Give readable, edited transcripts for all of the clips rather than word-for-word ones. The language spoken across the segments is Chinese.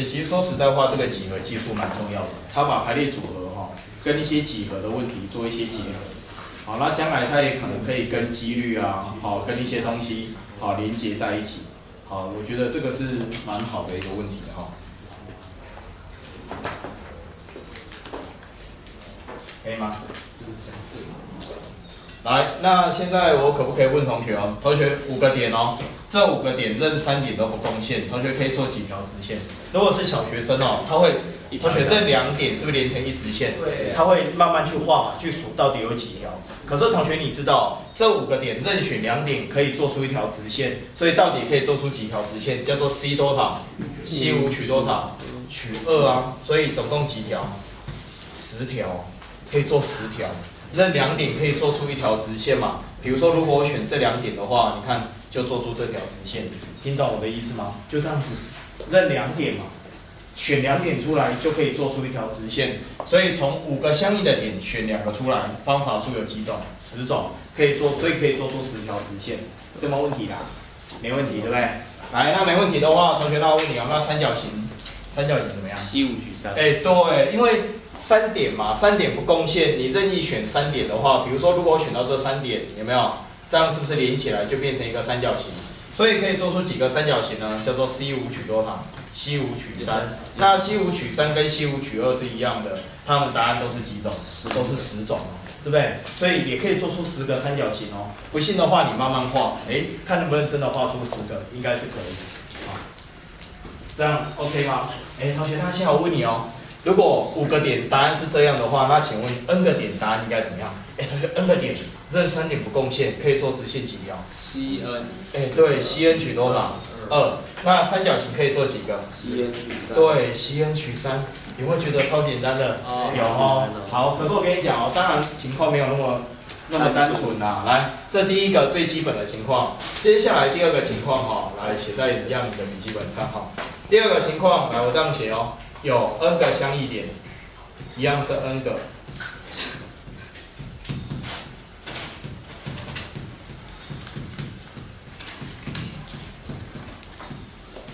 其实说实在话，这个几何技术蛮重要的，它把排列组合跟一些几何的问题做一些结合。好，那将来它也可能可以跟几率啊，跟一些东西连接在一起。好，我觉得这个是蛮好的一个问题的可以吗？来，那现在我可不可以问同学哦？同学5个点哦，这5个点任3点都不共线，同学可以做几条直线？如果是小学生哦，他会，同学这2点是不是连成一直线？对，他会慢慢去画嘛，去数到底有几条。可是同学你知道，这5个点任选2点可以做出一条直线，所以到底可以做出几条直线？叫做 C 多少 ？C5取多少？取2啊，所以总共几条？10条，可以做10条。任2点可以做出一条直线嘛？比如说，如果我选这2点的话，你看就做出这条直线，听懂我的意思吗？就这样子，任2点嘛，选2点出来就可以做出一条直线。所以从5个相应的点选2个出来，方法数有几种？10种，可以做，所以可以做出10条直线，这没问题啦，没问题，对不对？来，那没问题的话，同学，那我问你哦，那三角形怎么样？C5取3。对，因为3点嘛，3点不共线，你任意选3点的话，比如说如果我选到这3点，有没有？这样是不是连起来就变成一个三角形？所以可以做出几个三角形呢？叫做 C5取多少 ？C5取3。那 C5取3跟 C5取2是一样的，它们答案都是几种？都是10种，对不对？所以也可以做出10个三角形哦。不信的话，你慢慢画，看能不能真的画出10个，应该是可以。好，这样 OK 吗？同学，那现在我问你哦。如果5个点答案是这样的话，那请问 n 个点答案应该怎么样？同学 n 个点任3点不共线，可以做直线几条 ？Cn。对 ，Cn 取多少？2。那三角形可以做几个 ？Cn 取3。对 ，Cn 取3。有没有觉得超简单的？有哦。好，可是我跟你讲哦，当然情况没有那么单纯啦。来，这第一个最基本的情况，接下来第2个情况来写在一样你的笔记本上第2个情况，来我这样写哦。有 n 个相异点，一样是 n 个。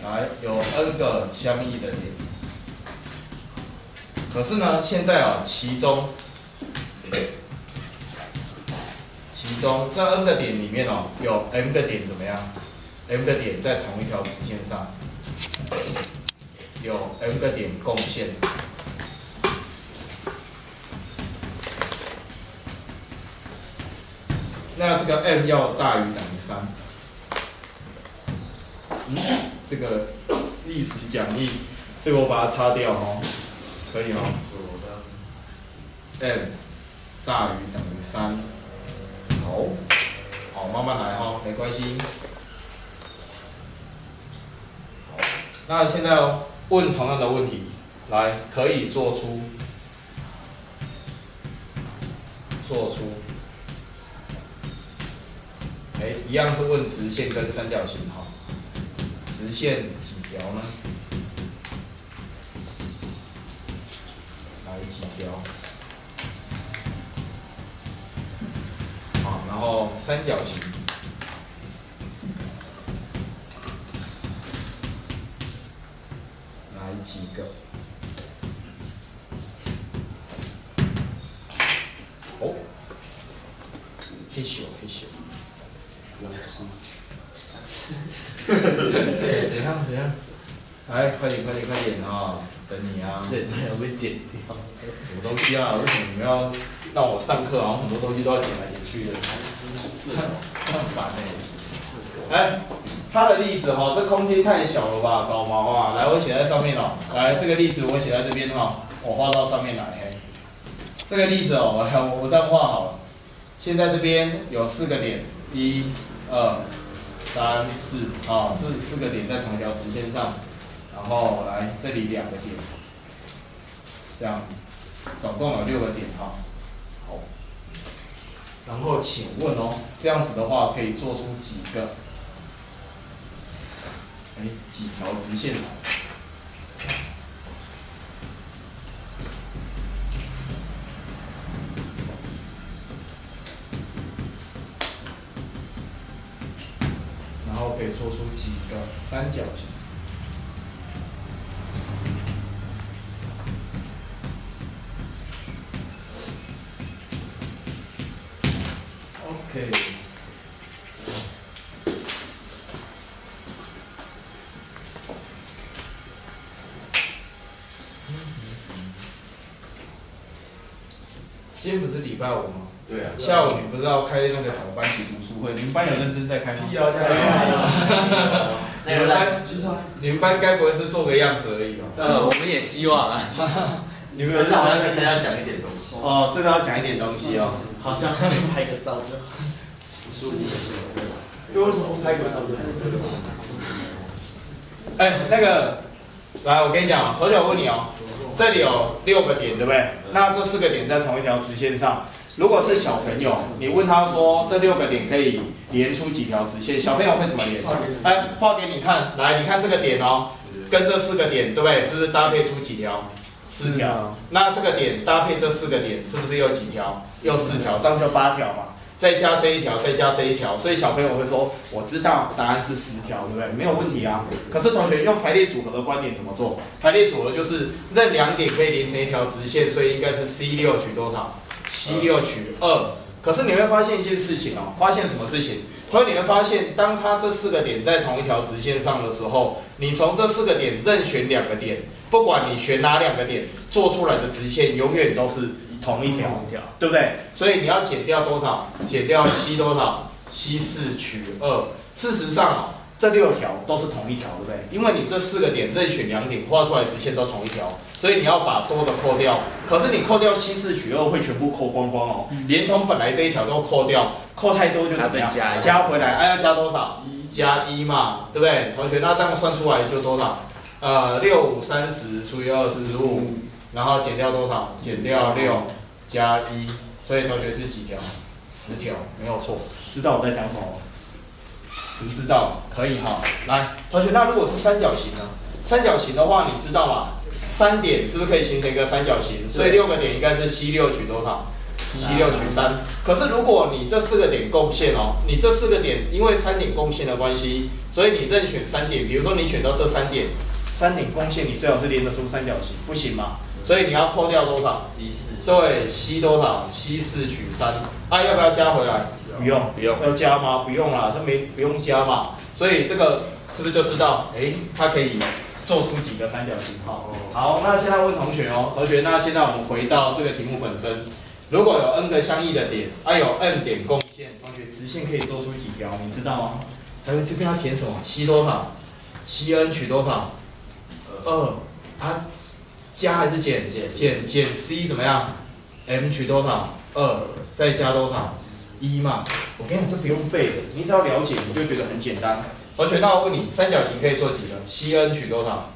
来，有 n 个相异的点。可是呢，现在其中这 n 个点里面有 m 个点怎么样 ？m 个点在同一条直线上。有 m 个点共线，那这个 m 要大于等于3。这个历史讲义，这个我把它擦掉可以m 大于等于3。好，慢慢来没关系。好，那现在问同样的问题，来可以做出，一样是问直线跟三角形直线几条呢？来几条？好，然后三角形。几个？嘿咻。怎样？来，快点等你啊！这要被剪掉。什么东西啊？为什么你们要让我上课好像很多东西都要剪来剪去的？很烦它的例子这空间太小了吧，搞毛啊！来，我写在上面来，这个例子我写在这边我画到上面来。这个例子我这样画好了。现在这边有4个点，1、2、3、4，四个点在同一条直线上。然后来这里2个点，这样子，总共有6个点好。然后请问这样子的话可以做出几个？几条直线？然后可以做出几个三角形？今天不是礼拜五吗？对啊。下午你不是要开那个什么班级读书会？你们班有认真在开吗？你们班该不会是做个样子而已吧？我们也希望啊。你们有好像真的要讲一点东西。哦，这个要讲一点东西哦。好像可以拍个照就好。为什么不拍个照就好？哎，那个，来，我跟你讲，同学，我问你哦，这里有6个点，对不对？那这4个点在同一条直线上。如果是小朋友，你问他说这6个点可以连出几条直线，小朋友会怎么连？哎，画给你看，来，你看这个点哦，跟这4个点，对不对？是不是搭配出几条？4条。那这个点搭配这4个点，是不是又几条？又4条，这样就8条嘛。再加这一条，再加这一条，所以小朋友会说，我知道答案是10条，对不对？没有问题啊。可是同学用排列组合的观点怎么做？排列组合就是任2点可以连成一条直线，所以应该是 C6 取多少 ？C6 取2。可是你会发现一件事情哦，发现什么事情？所以你会发现，当它这4个点在同一条直线上的时候，你从这4个点任选2个点，不管你选哪2个点，做出来的直线永远都是同一条，对不对？所以你要减掉多少？减掉 C 多少 ？C4 取2。事实上，这6条都是同一条，对不对？因为你这4个点任选2点，画出来直线都同一条，所以你要把多的扣掉。可是你扣掉 C4取2会全部扣光光哦，连同本来这一条都扣掉，扣太多就怎么样？加回来，要加多少？加1嘛，对不对？同学，那这样算出来就多少？6、5、30除以2 15，然后减掉多少？减掉6加1，所以同学是几条？10条，没有错。知道我在讲什么吗？知不知道？可以哈。来，同学，那如果是三角形呢？三角形的话，你知道吗？3点是不是可以形成一个三角形？所以6个点应该是 C6 取多少？C6 取3。可是如果你这4个点共线哦，你这4个点因为3点共线的关系，所以你任选3点，比如说你选到这3点，3点共线，你最好是连得出三角形，不行嘛？所以你要扣掉多少 ？C4。对 ，C 多少 ？C4 取3。啊，要不要加回来？不用，不用。要加吗？不用啦，这不用加嘛。所以这个是不是就知道？它可以做出几个三角形？好，那现在问同学哦，同学，那现在我们回到这个题目本身，如果有 n 个相异的点，有 n 点共线，同学直线可以做出几条？你知道吗？这边要填什么 ？C 多少 ？Cn 取多少？2。啊，加还是减？减 C 怎么样 ？M 取多少？2，再加多少？1嘛。我跟你讲，这不用背的，你只要了解，你就觉得很简单。同学，那我问你，三角形可以做几个 ？Cn 取多少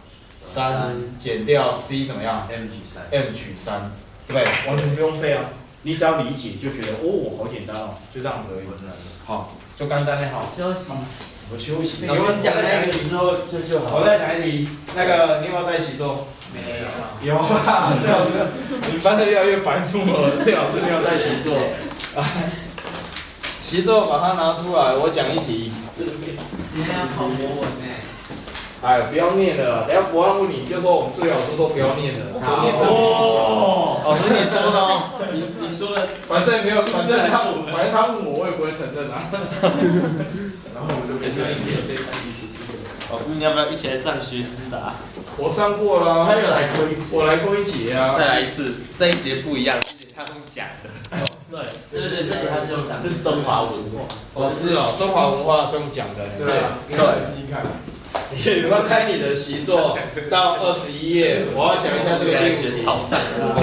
？3，减掉 C 怎么样 ？M 取3。M 取3，对不对？完全不用背啊，你只要理解就觉得哦，好简单哦，就这样子而已。好，就简单的好。休息。我休息。老师讲那个之后就好。我再讲一题，那个你有没有在习作？没有。有啦，最好是你们班的越来越白目了，最好是没有在习作。习作把它拿出来，我讲一题。今天要考国文呢。哎，不要念了，等下博安问你，就说我们这个老师说不要念了，说念哦，老师你说的哦，你说的，反正没有，反正他问我，我也不会承认啊。然后我就没说一点。老师，你要不要一起来上学思达？我上过了。他有来过一节。我来过一节啊。再来一次，这一节不一样，这节他用讲的。对，这节他是用讲，是中华文化。哦，是哦，中华文化是用讲的。对啊。对，你看。你要开你的习作到21页，我要讲一下这个第5题。草上之风。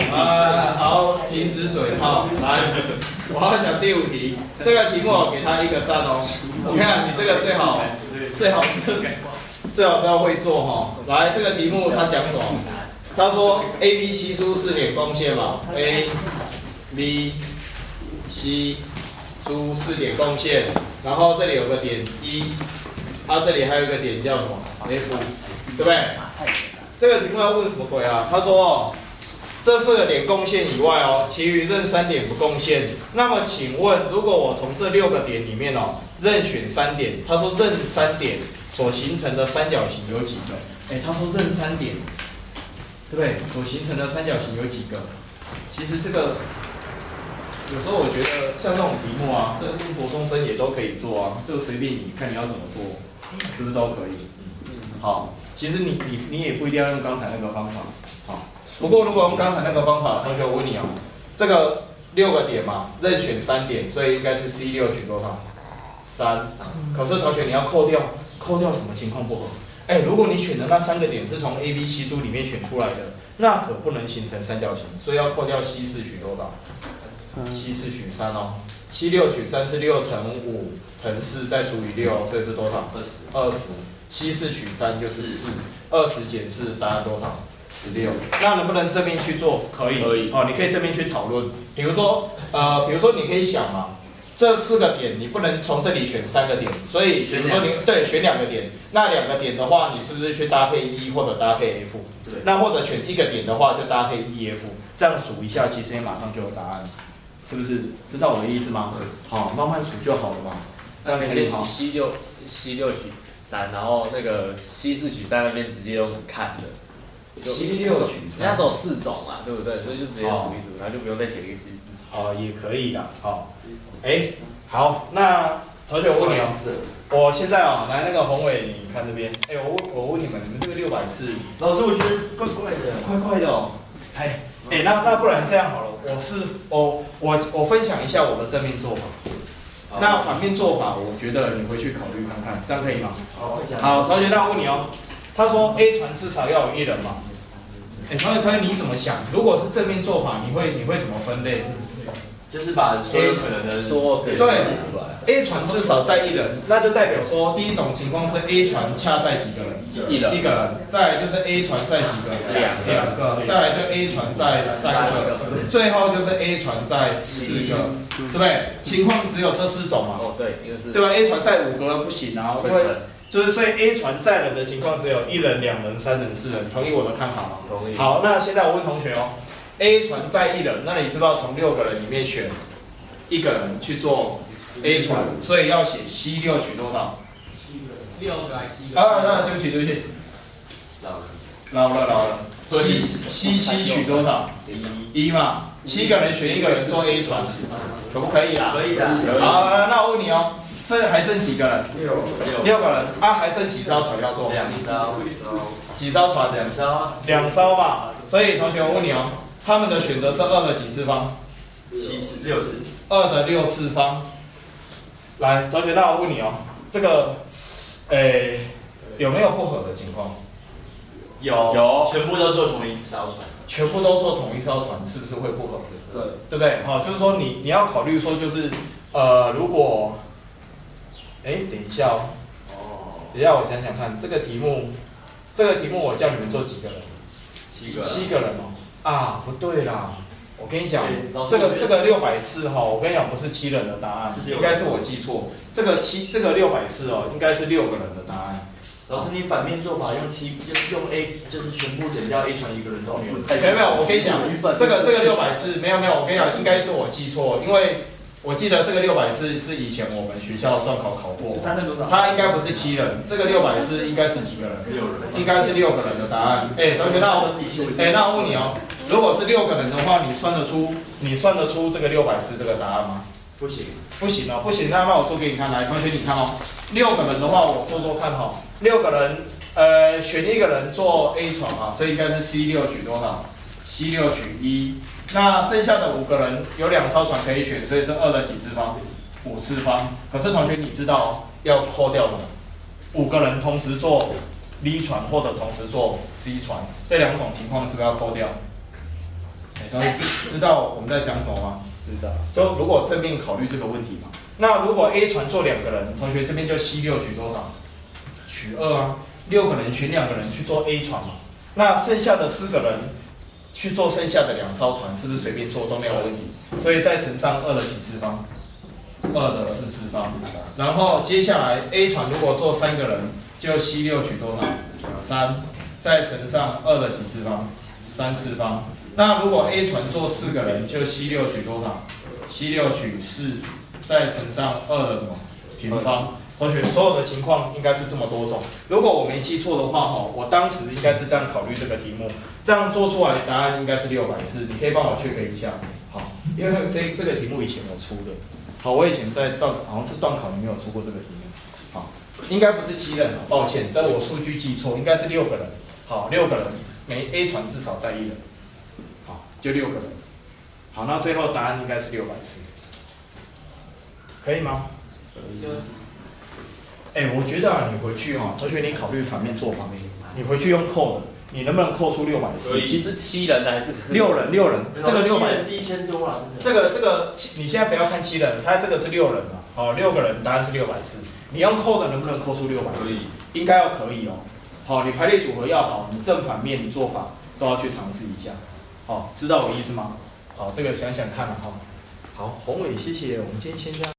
好，停止嘴炮，来，我要讲第5题。这个题目我给他1个赞哦。我看你这个最好是要会做哈。来，这个题目他讲什么？他说 A、B、C 出4点共线嘛 ，A、B、C 出4点共线，然后这里有个点 E。这里还有一个点叫什么 ？F， 对不对？这个题目要问什么鬼啊？他说这4个点共线以外哦，其余任3点不共线。那么请问，如果我从这6个点里面哦，任选3点，他说任3点所形成的三角形有几个？他说任3点，对不对？所形成的三角形有几个？其实这个有时候我觉得像这种题目啊，这问国中生也都可以做啊，这个随便你看你要怎么做。是不是都可以？好，其实你也不一定要用刚才那个方法。好，不过如果用刚才那个方法，同学我问你哦，这个6个点嘛，任选3点，所以应该是 C6取多少？3。可是同学你要扣掉什么情况不合？哎，如果你选的那3个点是从 A、B、C 珠里面选出来的，那可不能形成三角形，所以要扣掉 C4取多少？C4取3哦。C6取3是6乘5乘4再除以6，所以是多少？20。C4取3就是4，20减4，答案多少？16。那能不能正面去做？可以。哦，你可以正面去讨论。比如说你可以想嘛，这4个点你不能从这里选3个点，所以比如说你选2个点，那2个点的话，你是不是去搭配 E 或者搭配 F？ 对。那或者选1个点的话，就搭配 EF， 这样数一下，其实也马上就有答案。是不是知道我的意思吗？好，慢慢数就好了嘛。这样可以好。C6取3，然后那个 C4取3那边直接用看的。C6取3，人家只有4种嘛，对不对？所以就直接数一数，然后就不用再写一个 C4。好，也可以的。好，好，那同学我问你哦，我现在来那个宏伟，你看这边，我问你们这个600次，老师我觉得怪怪的，怪怪的哦。那不然这样好了，我分享一下我的正面做法。那反面做法，我觉得你回去考虑看看，这样可以吗？好，同学，那我问你哦，他说 A 船至少要有1人嘛？同学你怎么想？如果是正面做法，你会怎么分类？就是把所有可能的对 ，A 船至少载1人，那就代表说第一种情况是 A 船恰载几个人？1个人，再来就是 A 船载几个人？2个，再来就 A 船载3个，最后就是 A 船载4个，对不对？情况只有这4种嘛？对，一个是。对吧 ？A 船载5个人不行啊，因为就是所以 A 船载人的情况只有1人、2人、3人、4人，同意我的看法吗？同意。好，那现在我问同学哦。A 船载1人，那你知道从6个人里面选1个人去做 A 船，所以要写 C6取多少？6个还是7个？对不起，老了。C7取多少？1嘛，7个人选1个人做 A 船，可不可以啦？可以的。好，那我问你哦，还剩几个人？6个人啊，还剩几艘船要做？2艘。几艘船？2艘。2艘嘛，所以同学我问你哦。他们的选择是2的几次方？6次。2的6次方。来，同学，那我问你哦，这个，有没有不合的情况？有。全部都做同一艘船。全部都做同一艘船，是不是会不合？对不对？就是说你要考虑说就是，如果，等一下哦。等一下我想想看，这个题目我叫你们做几个人？7个人哦。不对啦，我跟你讲，这个600次我跟你讲不是7人的答案，应该是我记错。这个600次应该是6个人的答案。老师，你反面做法用A，就是全部减掉 A 船1个人都没有。没有，我跟你讲，这个600次没有，我跟你讲，应该是我记错，因为我记得这个600次是以前我们学校段考考过，它应该不是7人，这个600次应该是几个人？应该是6个人的答案。同学，那我问你哦。如果是6个人的话，你算得出这个600次这个答案吗？不行。那我做给你看，来，同学你看哦，6个人的话，我做看哈，6个人，选1个人做 A 船嘛，所以应该是 C6取多少 ？C6取1。那剩下的5个人有2艘船可以选，所以是2的几次方？5次方。可是同学你知道要扣掉什么？5个人同时做 B 船或者同时做 C 船，这2种情况是不是要扣掉？同学知道我们在讲什么吗？知道。都如果正面考虑这个问题嘛，那如果 A 船做2个人，同学这边就 C6取多少？取2啊。6个人选2个人去做 A 船嘛，那剩下的4个人去做剩下的2艘船，是不是随便做都没有问题？所以再乘上2的几次方？2的4次方。然后接下来 A 船如果做3个人，就 C6取多少？3，再乘上2的几次方？3次方。那如果 A 船做4个人，就 C6取多少 ？C6取4，再乘上2的什么平方？同学，所有的情况应该是这么多种。如果我没记错的话，我当时应该是这样考虑这个题目，这样做出来的答案应该是600次。你可以帮我check一下，好，因为这个题目以前我出的，好，我以前在好像是段考里面有出过这个题目，好，应该不是7人，抱歉，但我数据记错，应该是6个人，好，6个人，每 A 船至少载1人。就6个人，好，那最后答案应该是600次，可以吗？我觉得啊，你回去哦，同学你考虑反面做法，你回去用扣的，你能不能扣出600次？其实7人的还是6人，这个600人是1000多啊，真的。这个，你现在不要看7人，它这个是6人嘛，好，6个人答案是600次，你用扣的能不能扣出600次？应该要可以哦。好，你排列组合要好，你正反面做法都要去尝试一下。好，知道我意思吗？好，这个想想看哈。好，宏伟，谢谢，我们今天先这样。